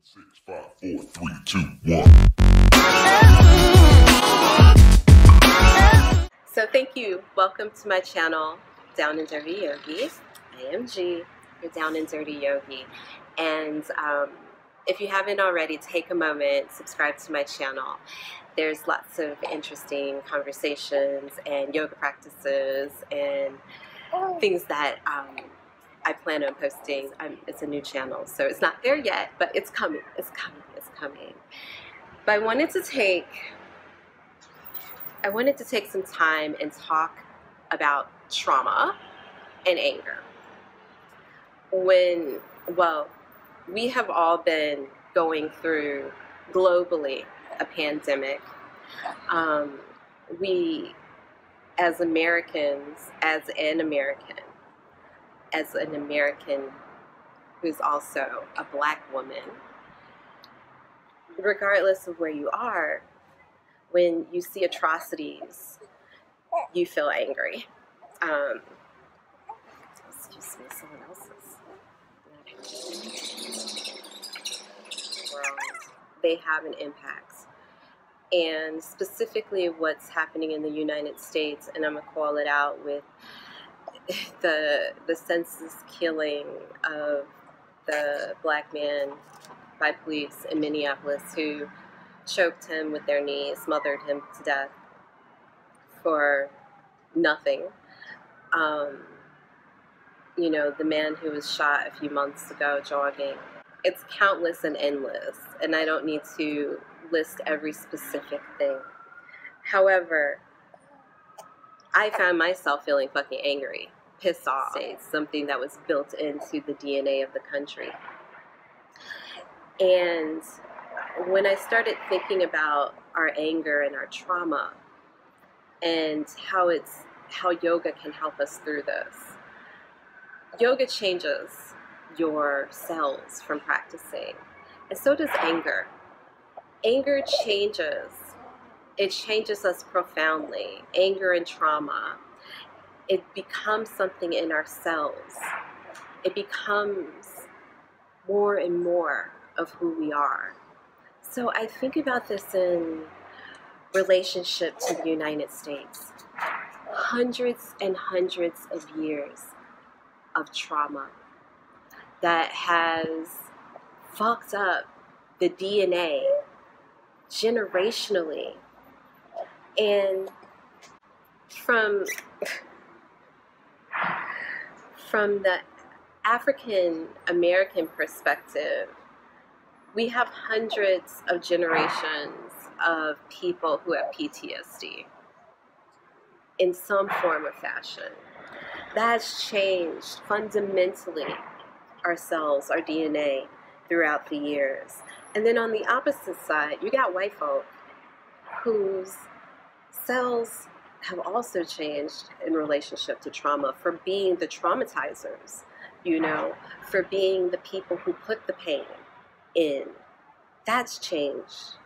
6, 5, 4, 3, 2, 1. So thank you. Welcome to my channel, Down and Dirty Yogi. I am G, your Down and Dirty Yogi. And if you haven't already, take a moment, subscribe to my channel. There's lots of interesting conversations and yoga practices and things that I plan on posting. It's a new channel, so it's not there yet, but it's coming. It's coming. It's coming. But I wanted to take some time and talk about trauma and anger. We have all been going through globally a pandemic. We, as Americans, as an American who's also a Black woman, regardless of where you are, when you see atrocities, you feel angry. Excuse me, someone else's. They have an impact. And specifically what's happening in the United States, and I'm going to call it out with the senseless killing of the Black man by police in Minneapolis who choked him with their knees, smothered him to death for nothing. You know, the man who was shot a few months ago jogging. It's countless and endless, and I don't need to list every specific thing. However, I found myself feeling fucking angry, pissed off. It's something that was built into the DNA of the country. And when I started thinking about our anger and our trauma and how yoga can help us through this, yoga changes your cells from practicing, and so does anger. Anger changes. It changes us profoundly. Anger and trauma, it becomes something in our cells. It becomes more and more of who we are. So I think about this in relationship to the United States. Hundreds and hundreds of years of trauma that has fucked up the DNA generationally. And from the African American perspective, we have hundreds of generations of people who have PTSD in some form or fashion. That's changed fundamentally ourselves, our DNA, throughout the years. And then on the opposite side, you got white folk whose cells have also changed in relationship to trauma, for being the traumatizers, you know, for being the people who put the pain in. That's changed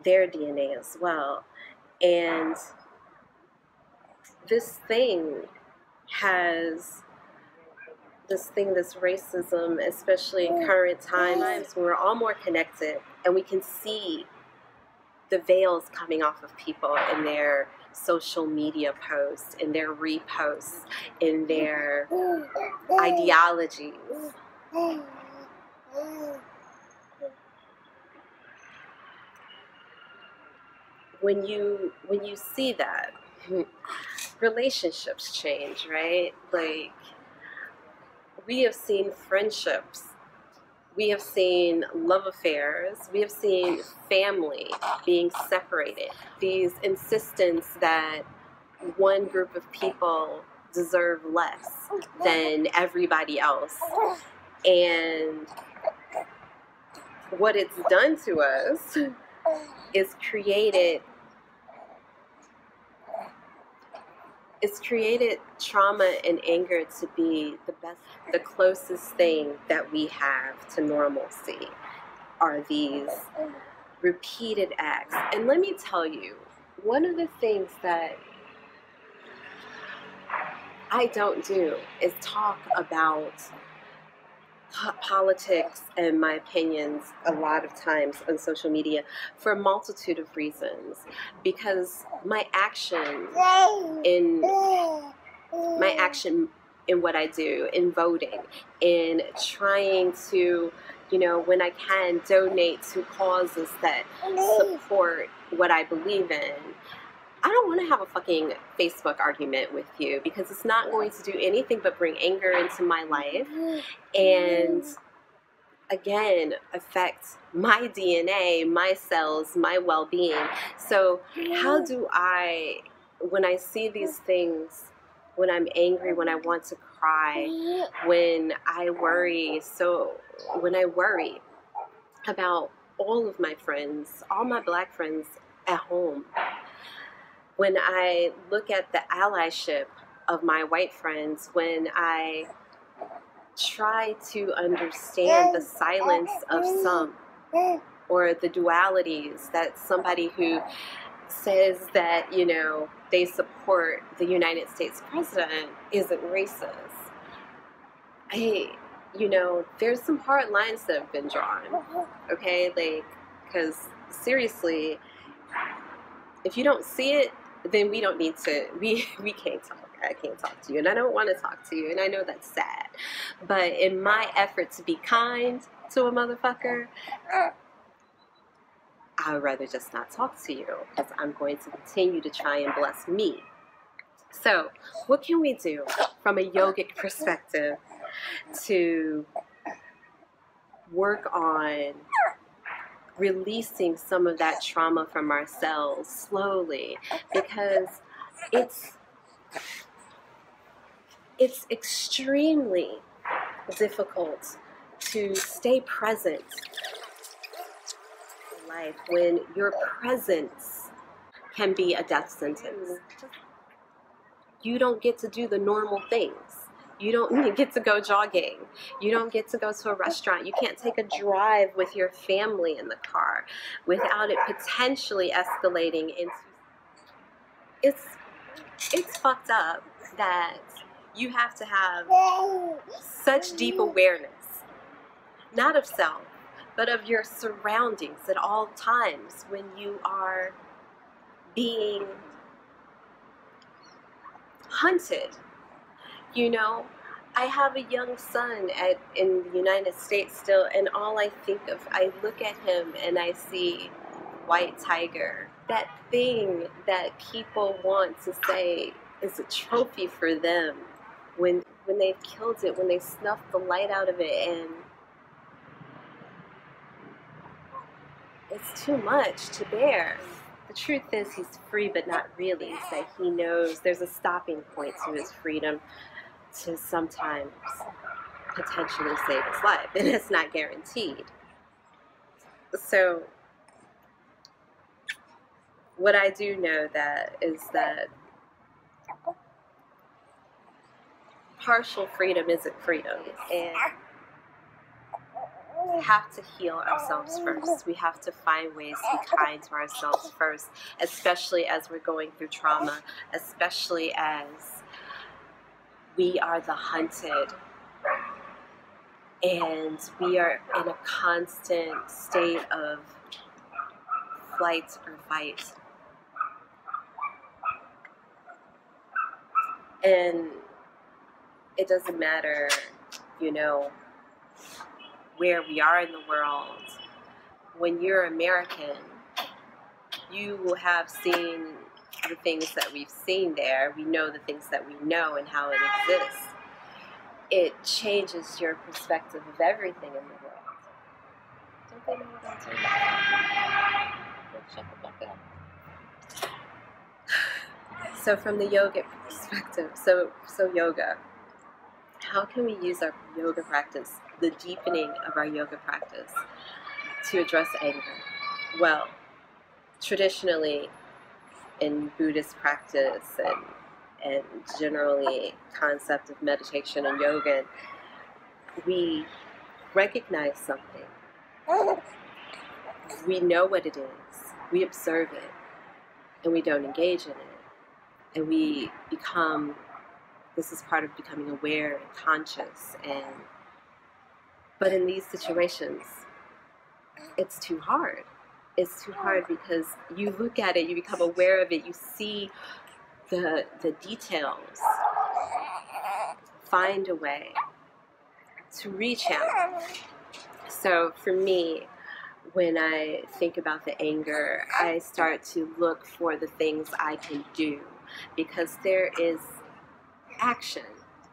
their DNA as well. And this racism, especially in current times, when we're all more connected and we can see the veils coming off of people in their social media posts, in their reposts, in their ideologies. When you see that, relationships change, right? Like, we have seen friendships, we have seen love affairs, we have seen family being separated. These insistence that one group of people deserve less than everybody else. And what it's done to us is created trauma and anger to be the closest thing that we have to normalcy are these repeated acts. And let me tell you, one of the things that I don't do is talk about politics and my opinions a lot of times on social media for a multitude of reasons, because my action in what I do, in voting, in trying to, when I can, donate to causes that support what I believe in. I don't want to have a fucking Facebook argument with you, because it's not going to do anything but bring anger into my life and, again, affect my DNA, my cells, my well-being. So how do I, when I see these things, when I'm angry, when I want to cry, when I worry about all of my friends, all my black friends at home, when I look at the allyship of my white friends, when I try to understand the silence of some, or the dualities that somebody who says that, they support the United States president isn't racist. There's some hard lines that have been drawn, okay? Because seriously, if you don't see it, then we don't need to, we can't talk. I can't talk to you, and I don't want to talk to you, and I know that's sad. But in my effort to be kind to a motherfucker, I would rather just not talk to you, because I'm going to continue to try and bless me. So, what can we do from a yogic perspective to work on releasing some of that trauma from ourselves slowly? Because it's extremely difficult to stay present in life when your presence can be a death sentence. You don't get to do the normal things. You don't get to go jogging. You don't get to go to a restaurant. You can't take a drive with your family in the car without it potentially escalating into... It's fucked up that you have to have such deep awareness, not of self, but of your surroundings at all times when you are being hunted. I have a young son in the United States still, and all I think of, I look at him and I see white tiger. That thing that people want to say is a trophy for them, when they've killed it, when they snuffed the light out of it, and it's too much to bear. The truth is, he's free, but not really. It's that he knows there's a stopping point to his freedom to sometimes potentially save his life, and it's not guaranteed. So what I do know is that partial freedom isn't freedom, and we have to heal ourselves first. We have to find ways to be kind to ourselves first, especially as we're going through trauma, especially as we are the hunted, and we are in a constant state of flight or fight. And it doesn't matter, where we are in the world. When you're American, you will have seen the things that we've seen there. We know the things that we know and how it exists. It changes your perspective of everything in the world. Don't they know what I'm doing? Shut the fuck up. So from the yogic perspective, so yoga, how can we use our yoga practice, the deepening of our yoga practice, to address anger? Well, traditionally in Buddhist practice and generally concept of meditation and yoga, we recognize something. We know what it is. We observe it, and we don't engage in it. And we become, this is part of becoming aware and conscious, and But in these situations, it's too hard. It's too hard because you look at it, you become aware of it, you see the details. Find a way to reach out. So for me, when I think about the anger, I start to look for the things I can do, because there is action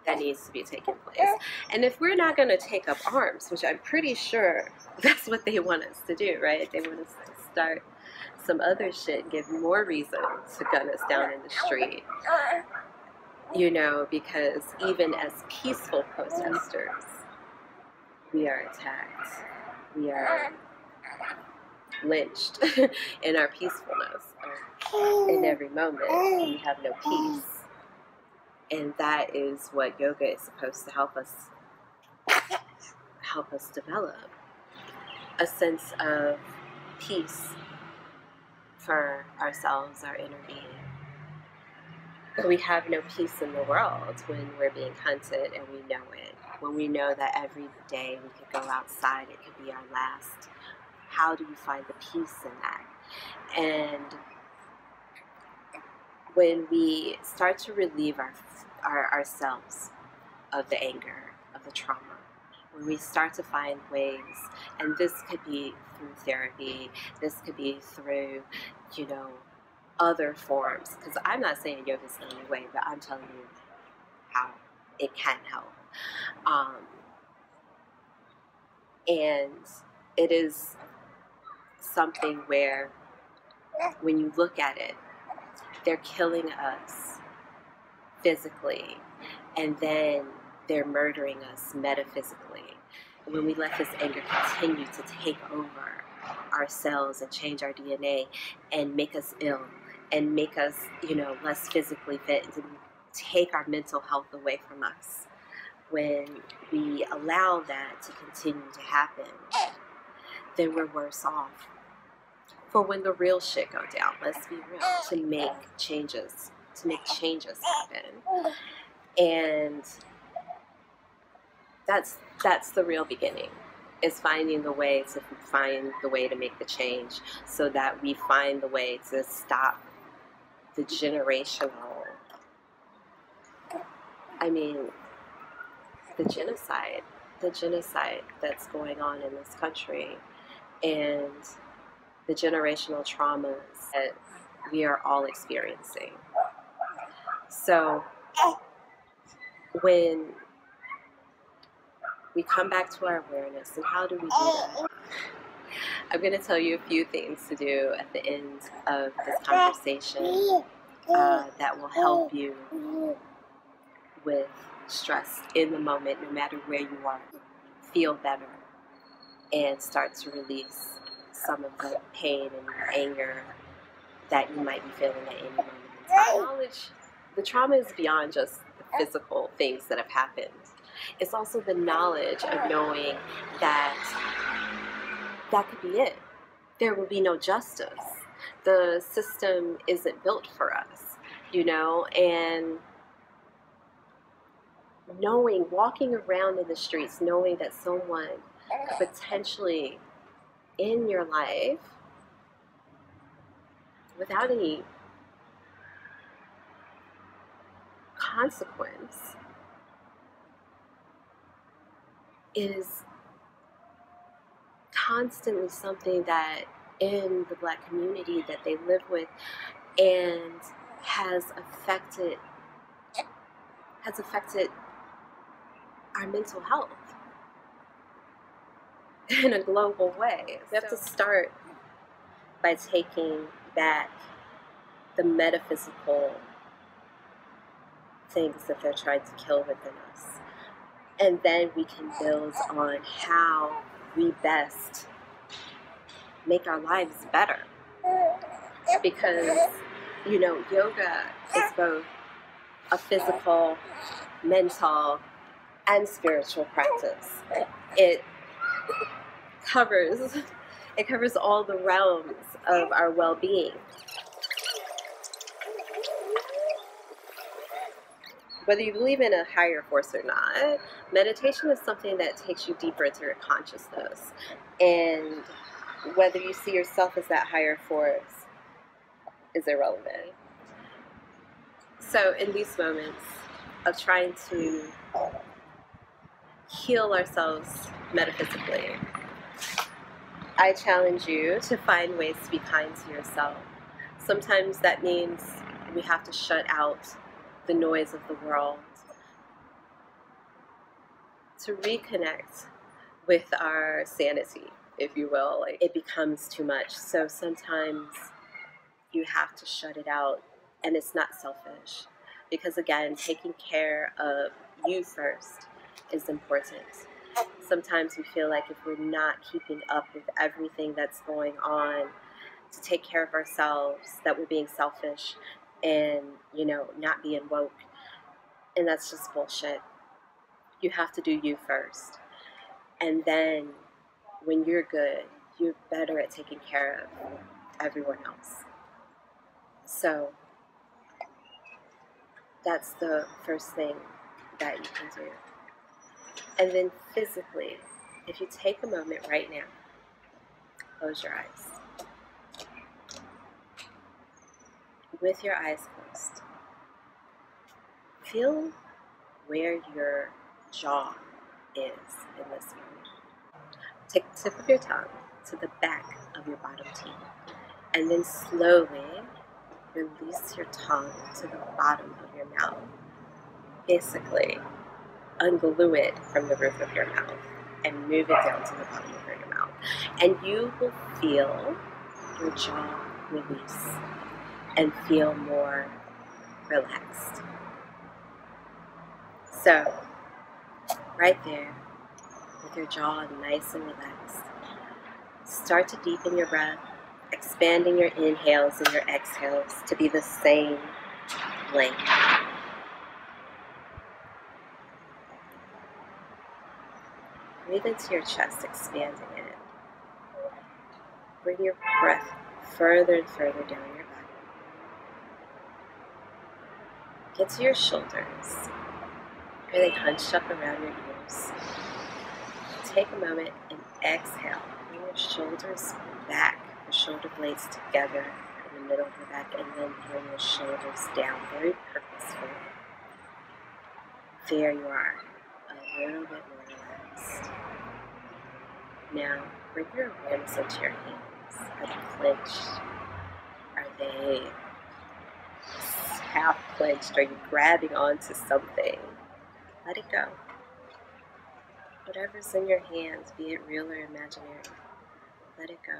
that needs to be taking place. And if we're not going to take up arms, which I'm pretty sure that's what they want us to do, right? They want us to start some other shit, give more reason to gun us down in the street. You know, because even as peaceful protesters, we are attacked. We are lynched in our peacefulness. In every moment, we have no peace. And that is what yoga is supposed to help us develop. A sense of peace for ourselves, our inner being. We have no peace in the world when we're being hunted and we know it. When we know that every day we could go outside, it could be our last. How do we find the peace in that? And when we start to relieve ourselves of the anger, of the trauma, when we start to find ways, and this could be through therapy, this could be through, you know, other forms, because I'm not saying yoga is the only way, but I'm telling you how it can help. And it is something where when you look at it, they're killing us physically, and then they're murdering us metaphysically. When we let this anger continue to take over our cells and change our DNA and make us ill and make us, you know, less physically fit, and take our mental health away from us, when we allow that to continue to happen, then we're worse off. For when the real shit go down, let's be real, to make changes happen. And that's the real beginning, is finding the way to make the change, so that we find the way to stop the generational, the genocide that's going on in this country, and the generational traumas that we are all experiencing. So when we come back to our awareness, and how do we do that? I'm going to tell you a few things to do at the end of this conversation that will help you with stress in the moment, no matter where you are. Feel better and start to release some of the pain and anger that you might be feeling at any moment in time. Knowledge, the trauma is beyond just the physical things that have happened. It's also the knowledge of knowing that that could be it. There will be no justice. The system isn't built for us, you know, and walking around in the streets, knowing that someone could potentially end your life without any consequence is constantly something that in the Black community that they live with, and has affected our mental health in a global way. We have to start by taking back the metaphysical things that they're trying to kill within us. And then we can build on how we best make our lives better. Because, you know, yoga is both a physical, mental, and spiritual practice. It covers all the realms of our well-being. Whether you believe in a higher force or not, meditation is something that takes you deeper into your consciousness. And whether you see yourself as that higher force is irrelevant. So in these moments of trying to heal ourselves metaphysically, I challenge you to find ways to be kind to yourself. Sometimes that means we have to shut out the noise of the world to reconnect with our sanity, if you will. Like, it becomes too much. So sometimes you have to shut it out, and it's not selfish. Because again, taking care of you first is important. Sometimes we feel like if we're not keeping up with everything that's going on to take care of ourselves, that we're being selfish and, not being woke. And that's just bullshit. You have to do you first. And then when you're good, you're better at taking care of everyone else. So that's the first thing that you can do. And then physically, if you take a moment right now, close your eyes. With your eyes closed, feel where your jaw is in this moment. Take the tip of your tongue to the back of your bottom teeth, and then slowly release your tongue to the bottom of your mouth. Basically, unglue it from the roof of your mouth and move it down to the bottom of your mouth. And you will feel your jaw release and feel more relaxed. So, right there, with your jaw nice and relaxed, start to deepen your breath, expanding your inhales and your exhales to be the same length. Breathe into your chest, expanding it. Bring your breath further and further down your back. Get to your shoulders. Are they hunched up around your ears? Take a moment and exhale. Bring your shoulders back, your shoulder blades together in the middle of your back, and then bring your shoulders down very purposefully. There you are, a little bit more relaxed. Now, bring your awareness into your hands. Are they clenched? Are they half clenched? Are you grabbing onto something? Let it go. Whatever's in your hands, be it real or imaginary, let it go.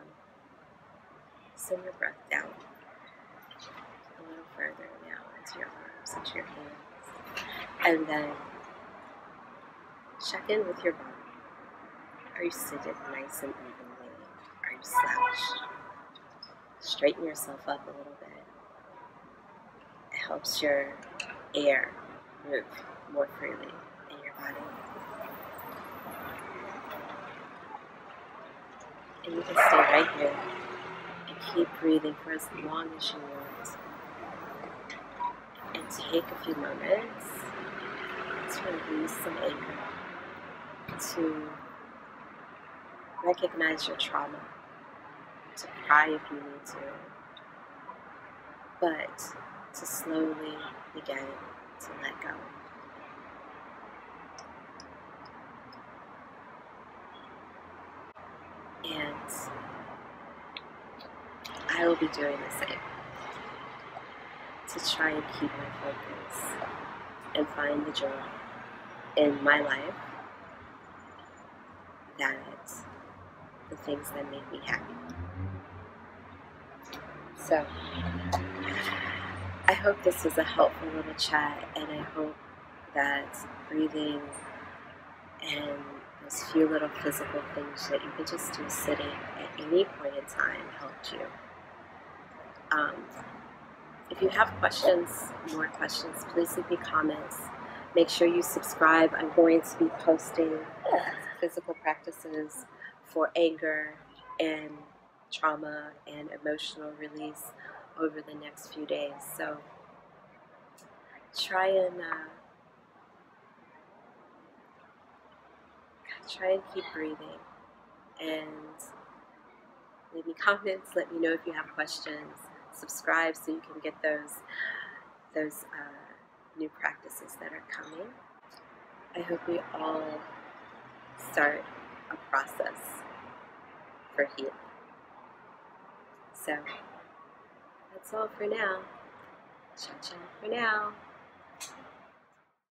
Send your breath down a little further now into your arms, into your hands. And then check in with your body. Are you seated nice and evenly? Are you slouched? Straighten yourself up a little bit. It helps your air move more freely in your body. And you can stay right here and keep breathing for as long as you want. And take a few moments to release some anger, to recognize your trauma, to cry if you need to, but to slowly begin to let go. And I will be doing the same to try and keep my focus and find the joy in my life, that the things that make me happy. So, I hope this was a helpful little chat, and I hope that breathing and those few little physical things that you could just do sitting at any point in time helped you. If you have more questions, please leave me comments. Make sure you subscribe. I'm going to be posting physical practices for anger and trauma and emotional release over the next few days. So try and try and keep breathing, and leave me comments. Let me know if you have questions. Subscribe so you can get those new practices that are coming. I hope we all start a process for healing. So that's all for now. Ciao, ciao for now.